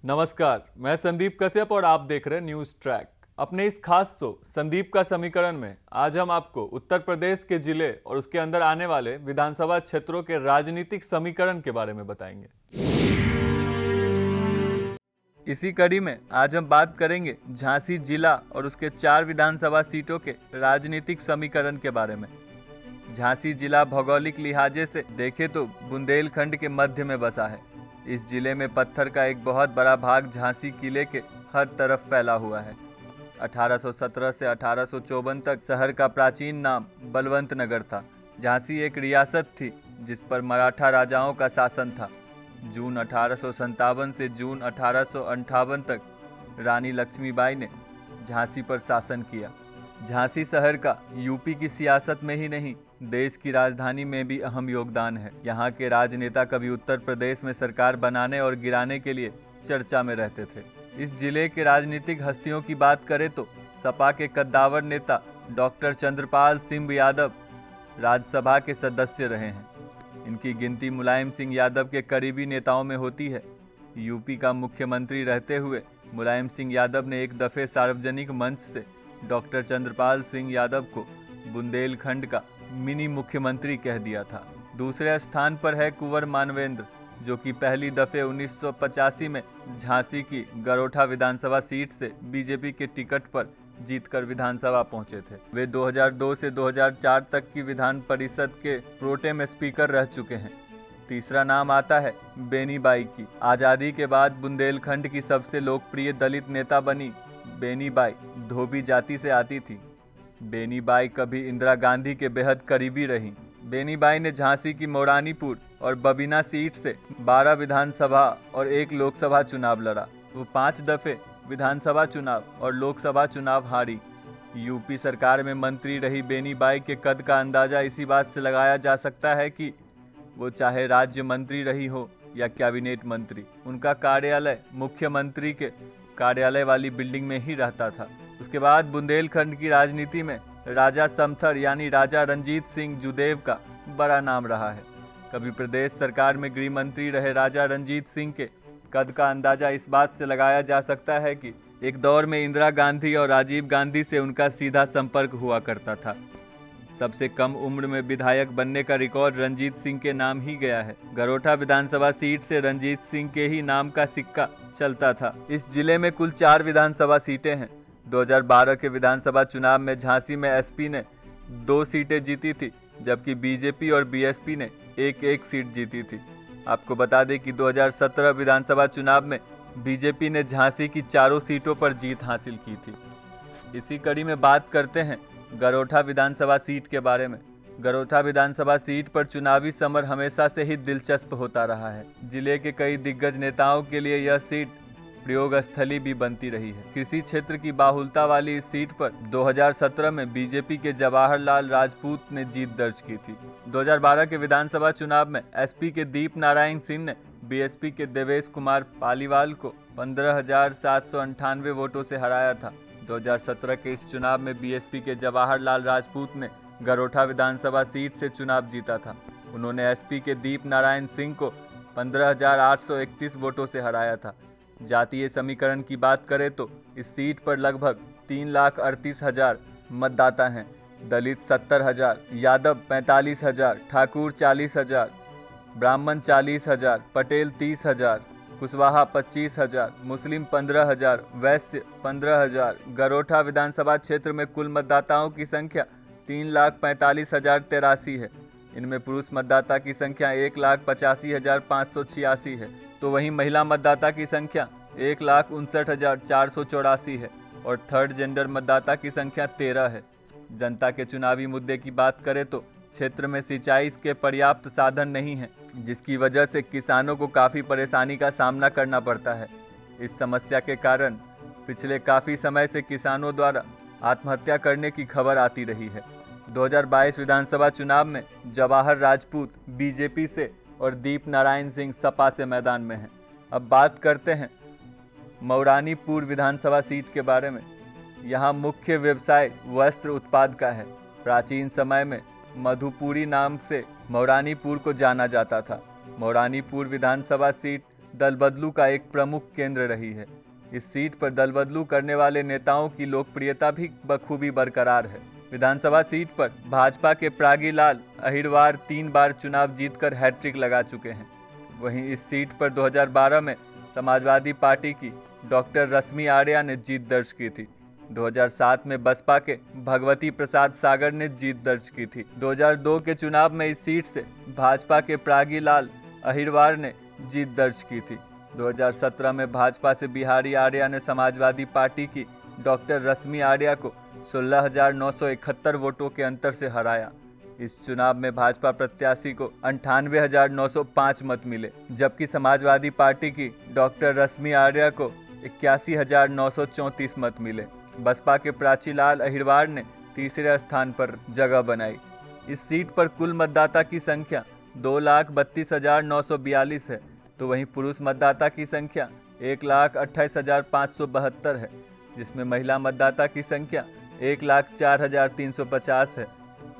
नमस्कार, मैं संदीप कश्यप और आप देख रहे हैं न्यूज ट्रैक। अपने इस खास शो संदीप का समीकरण में आज हम आपको उत्तर प्रदेश के जिले और उसके अंदर आने वाले विधानसभा क्षेत्रों के राजनीतिक समीकरण के बारे में बताएंगे। इसी कड़ी में आज हम बात करेंगे झांसी जिला और उसके 4 विधानसभा सीटों के राजनीतिक समीकरण के बारे में। झांसी जिला भौगोलिक लिहाजे से देखें तो बुंदेलखंड के मध्य में बसा है। इस जिले में पत्थर का एक बहुत बड़ा भाग झांसी किले के हर तरफ फैला हुआ है। 1817 से 1854 तक शहर का प्राचीन नाम बलवंत नगर था। झांसी एक रियासत थी जिस पर मराठा राजाओं का शासन था। जून 1857 से जून 1858 तक रानी लक्ष्मीबाई ने झांसी पर शासन किया। झांसी शहर का यूपी की सियासत में ही नहीं, देश की राजधानी में भी अहम योगदान है। यहाँ के राजनेता कभी उत्तर प्रदेश में सरकार बनाने और गिराने के लिए चर्चा में रहते थे। इस जिले के राजनीतिक हस्तियों की बात करें तो सपा के कद्दावर नेता डॉक्टर चंद्रपाल सिंह यादव राज्यसभा के सदस्य रहे हैं। इनकी गिनती मुलायम सिंह यादव के करीबी नेताओं में होती है। यूपी का मुख्यमंत्री रहते हुए मुलायम सिंह यादव ने एक दफे सार्वजनिक मंच से डॉक्टर चंद्रपाल सिंह यादव को बुंदेलखंड का मिनी मुख्यमंत्री कह दिया था। दूसरे स्थान पर है कुंवर मानवेंद्र, जो कि पहली दफे 1985 में झांसी की गरोठा विधानसभा सीट से बीजेपी के टिकट पर जीतकर विधानसभा पहुंचे थे। वे 2002 से 2004 तक की विधान परिषद के प्रोटेम स्पीकर रह चुके हैं। तीसरा नाम आता है बेनी बाई की। आजादी के बाद बुंदेलखंड की सबसे लोकप्रिय दलित नेता बनी बेनी बाई धोबी जाति से आती थी। बेनी बाई कभी इंदिरा गांधी के बेहद करीबी रही। बेनी बाई ने झांसी की मौरानीपुर और बबीना सीट से 12 विधानसभा और 1 लोकसभा चुनाव लड़ा। वो 5 दफे विधानसभा चुनाव और लोकसभा चुनाव हारी। यूपी सरकार में मंत्री रही बेनी बाई के कद का अंदाजा इसी बात से लगाया जा सकता है कि वो चाहे राज्य मंत्री रही हो या कैबिनेट मंत्री, उनका कार्यालय मुख्यमंत्री के कार्यालय वाली बिल्डिंग में ही रहता था। उसके बाद बुंदेलखंड की राजनीति में राजा समथर यानी राजा रंजीत सिंह जुदेव का बड़ा नाम रहा है। कभी प्रदेश सरकार में गृह मंत्री रहे राजा रंजीत सिंह के कद का अंदाजा इस बात से लगाया जा सकता है कि एक दौर में इंदिरा गांधी और राजीव गांधी से उनका सीधा संपर्क हुआ करता था। सबसे कम उम्र में विधायक बनने का रिकॉर्ड रंजीत सिंह के नाम ही गया है। गरोठा विधानसभा सीट से रंजीत सिंह के ही नाम का सिक्का चलता था। इस जिले में कुल 4 विधानसभा सीटें हैं। 2012 के विधानसभा चुनाव में झांसी में एसपी ने 2 सीटें जीती थी, जबकि बीजेपी और बीएसपी ने 1-1 सीट जीती थी। आपको बता दें कि 2017 विधानसभा चुनाव में बीजेपी ने झांसी की 4 सीटों पर जीत हासिल की थी। इसी कड़ी में बात करते हैं गरोठा विधानसभा सीट के बारे में। गरोठा विधानसभा सीट पर चुनावी समर हमेशा से ही दिलचस्प होता रहा है। जिले के कई दिग्गज नेताओं के लिए यह सीट प्रयोग स्थली भी बनती रही है। कृषि क्षेत्र की बाहुलता वाली इस सीट पर 2017 में बीजेपी के जवाहरलाल राजपूत ने जीत दर्ज की थी। 2012 के विधानसभा चुनाव में एसपी के दीप नारायण सिंह ने बीएसपी के देवेश कुमार पालीवाल को 15,798 वोटों से हराया था। 2017 के इस चुनाव में बीएसपी के जवाहरलाल राजपूत ने गरोठा विधानसभा सीट से चुनाव जीता था। उन्होंने एसपी के दीप नारायण सिंह को 15,831 वोटों से हराया था। जातीय समीकरण की बात करें तो इस सीट पर लगभग 3,38,000 मतदाता हैं। दलित 70,000, यादव 45,000, ठाकुर 40,000, ब्राह्मण 40,000, पटेल 30,000, कुशवाहा 25,000, मुस्लिम 15,000, वैश्य 15,000। गरोठा विधानसभा क्षेत्र में कुल मतदाताओं की संख्या 3,45,083 है। इनमें पुरुष मतदाता की संख्या 1,85,586 है, तो वहीं महिला मतदाता की संख्या 1,59,484 है और थर्ड जेंडर मतदाता की संख्या 13 है। जनता के चुनावी मुद्दे की बात करें तो क्षेत्र में सिंचाई के पर्याप्त साधन नहीं है, जिसकी वजह से किसानों को काफ़ी परेशानी का सामना करना पड़ता है। इस समस्या के कारण पिछले काफ़ी समय से किसानों द्वारा आत्महत्या करने की खबर आती रही है। 2022 विधानसभा चुनाव में जवाहर राजपूत बीजेपी से और दीप नारायण सिंह सपा से मैदान में हैं। अब बात करते हैं मौरानीपुर विधानसभा सीट के बारे में। यहाँ मुख्य व्यवसाय वस्त्र उत्पाद का है। प्राचीन समय में मधुपुरी नाम से मौरानीपुर को जाना जाता था। मौरानीपुर विधानसभा सीट दल बदलू का एक प्रमुख केंद्र रही है। इस सीट पर दल बदलू करने वाले नेताओं की लोकप्रियता भी बखूबी बरकरार है। विधानसभा सीट पर भाजपा के प्रागी लाल अहिरवार 3 बार चुनाव जीतकर हैट्रिक लगा चुके हैं। वहीं इस सीट पर 2012 में समाजवादी पार्टी की डॉक्टर रश्मि आर्या ने जीत दर्ज की थी। 2007 में बसपा के भगवती प्रसाद सागर ने जीत दर्ज की थी। 2002 के चुनाव में इस सीट से भाजपा के प्रागी लाल अहिरवार ने जीत दर्ज की थी। 2017 में भाजपा से बिहारी आर्या ने समाजवादी पार्टी की डॉक्टर रश्मि आर्या को 16,971 वोटों के अंतर से हराया। इस चुनाव में भाजपा प्रत्याशी को 98,905 मत मिले, जबकि समाजवादी पार्टी की डॉक्टर रश्मि आर्या को 81,934 मत मिले। बसपा के प्राचीलाल अहिरवार ने तीसरे स्थान पर जगह बनाई। इस सीट पर कुल मतदाता की संख्या 2,32,942 है, तो वहीं पुरुष मतदाता की संख्या 1,28,572 है, जिसमें महिला मतदाता की संख्या 1,04,350 है।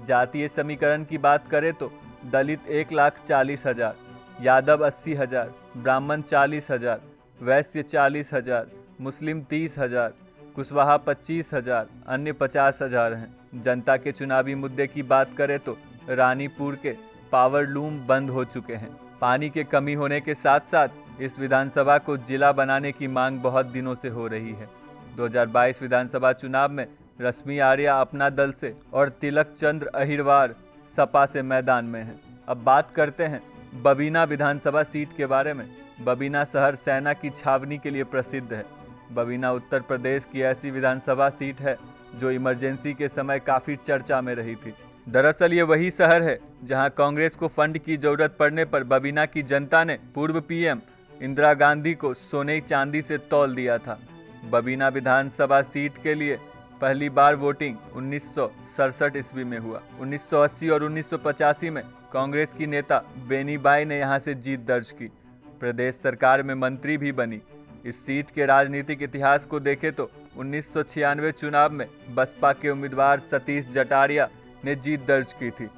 जातीय समीकरण की बात करें तो दलित 1,40,000, यादव 80,000, ब्राह्मण 40,000, वैश्य 40,000, मुस्लिम 30,000, कुशवाहा 25,000, अन्य 50,000 हैं। जनता के चुनावी मुद्दे की बात करें तो रानीपुर के पावर लूम बंद हो चुके हैं। पानी के कमी होने के साथ साथ इस विधानसभा को जिला बनाने की मांग बहुत दिनों से हो रही है। 2022 विधानसभा चुनाव में रश्मि आर्या अपना दल से और तिलक चंद्र अहिरवार सपा से मैदान में हैं। अब बात करते हैं बबीना विधानसभा सीट के बारे में। बबीना शहर सेना की छावनी के लिए प्रसिद्ध है। बबीना उत्तर प्रदेश की ऐसी विधानसभा सीट है जो इमरजेंसी के समय काफी चर्चा में रही थी। दरअसल ये वही शहर है जहां कांग्रेस को फंड की जरूरत पड़ने पर बबीना की जनता ने पूर्व पीएम इंदिरा गांधी को सोने चांदी से तौल दिया था। बबीना विधानसभा सीट के लिए पहली बार वोटिंग 1967 ईस्वी में हुआ। 1980 और 1985 में कांग्रेस की नेता बेनीबाई ने यहां से जीत दर्ज की। प्रदेश सरकार में मंत्री भी बनी। इस सीट के राजनीतिक इतिहास को देखें तो 1996 चुनाव में बसपा के उम्मीदवार सतीश जटारिया ने जीत दर्ज की थी।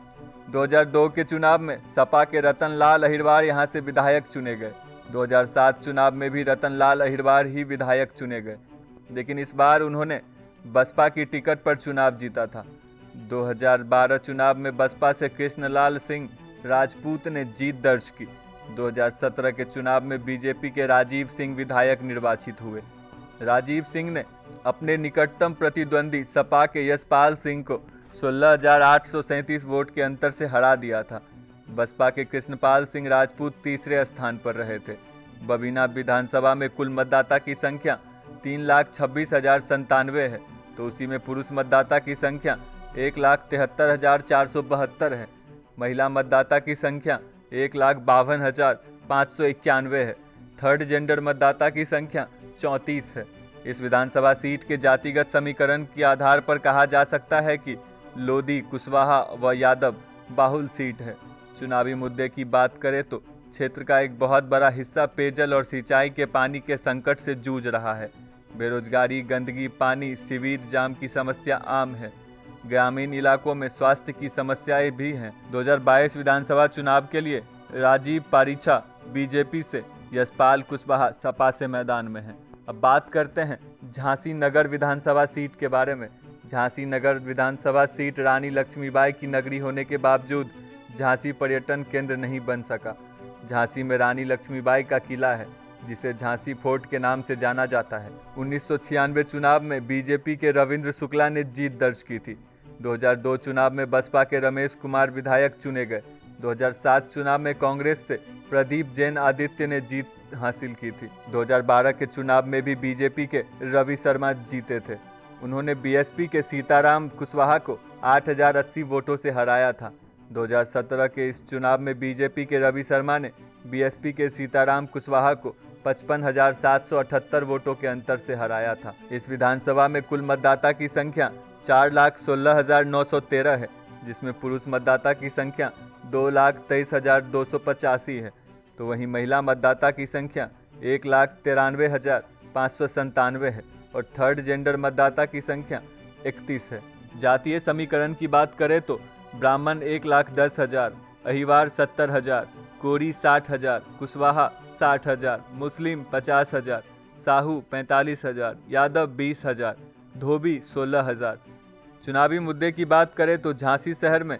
2002 के चुनाव में सपा के रतन लाल अहिरवार यहां से विधायक चुने गए। 2007 चुनाव में भी रतन लाल अहिरवार ही विधायक चुने गए, लेकिन इस बार उन्होंने बसपा की टिकट पर चुनाव जीता था। 2012 चुनाव में बसपा से कृष्णलाल सिंह राजपूत ने जीत दर्ज की। 2017 के चुनाव में बीजेपी के राजीव सिंह विधायक निर्वाचित हुए। राजीव सिंह ने अपने निकटतम प्रतिद्वंदी सपा के यशपाल सिंह को 16,837 वोट के अंतर से हरा दिया था। बसपा के कृष्णपाल सिंह राजपूत तीसरे स्थान पर रहे थे। बबीना विधानसभा में कुल मतदाता की संख्या 3,26,097 है, तो उसी में पुरुष मतदाता की संख्या 1,73,472 है। महिला मतदाता की संख्या 1,52,591 है। थर्ड जेंडर मतदाता की संख्या 34 है। इस विधानसभा सीट के जातिगत समीकरण के आधार पर कहा जा सकता है कि लोधी, कुशवाहा व यादव बाहुल सीट है। चुनावी मुद्दे की बात करें तो क्षेत्र का एक बहुत बड़ा हिस्सा पेयजल और सिंचाई के पानी के संकट से जूझ रहा है। बेरोजगारी, गंदगी, पानी, सीवर जाम की समस्या आम है। ग्रामीण इलाकों में स्वास्थ्य की समस्याएं भी हैं। 2022 विधानसभा चुनाव के लिए राजीव पारीछा बीजेपी से, यशपाल कुशवाहा सपा से मैदान में हैं। अब बात करते हैं झांसी नगर विधानसभा सीट के बारे में। झांसी नगर विधानसभा सीट रानी लक्ष्मीबाई की नगरी होने के बावजूद झांसी पर्यटन केंद्र नहीं बन सका। झांसी में रानी लक्ष्मीबाई का किला है, जिसे झांसी फोर्ट के नाम से जाना जाता है। 1996 चुनाव में बीजेपी के रविंद्र शुक्ला ने जीत दर्ज की थी। 2002 चुनाव में बसपा के रमेश कुमार विधायक चुने गए। 2007 चुनाव में कांग्रेस से प्रदीप जैन आदित्य ने जीत हासिल की थी। 2012 के चुनाव में भी बीजेपी के रवि शर्मा जीते थे। उन्होंने बीएसपी के सीताराम कुशवाहा को 8,080 वोटों से हराया था। 2017 के इस चुनाव में बीजेपी के रवि शर्मा ने बीएसपी के सीताराम कुशवाहा को 55,778 वोटों के अंतर से हराया था। इस विधानसभा में कुल मतदाता की संख्या 4,16,913 है, जिसमें पुरुष मतदाता की संख्या 2,23,285 है, तो वहीं महिला मतदाता की संख्या 1,93,597 है और थर्ड जेंडर मतदाता की संख्या 31 है। जातीय समीकरण की बात करें तो ब्राह्मण 1,10,000, अहिवार 70,000, कोरी 60,000, कुशवाहा 60,000, मुस्लिम 50,000, साहू 45,000, यादव 20,000, धोबी 16,000। चुनावी मुद्दे की बात करें तो झांसी शहर में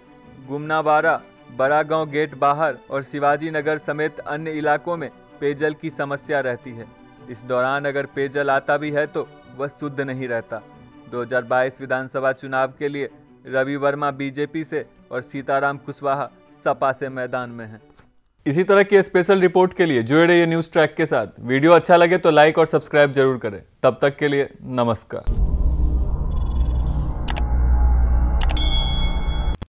गुमनाबाड़ा, बड़ा गांव गेट बाहर और शिवाजी नगर समेत अन्य इलाकों में पेयजल की समस्या रहती है। इस दौरान अगर पेयजल आता भी है तो वह शुद्ध नहीं रहता। 2022 विधानसभा चुनाव के लिए रवि वर्मा बीजेपी से और सीताराम कुशवाहा सपा से मैदान में हैं। इसी तरह की स्पेशल रिपोर्ट के लिए जुड़े रहिए न्यूज़ ट्रैक के साथ। वीडियो अच्छा लगे तो लाइक और सब्सक्राइब जरूर करें। तब तक के लिए नमस्कार।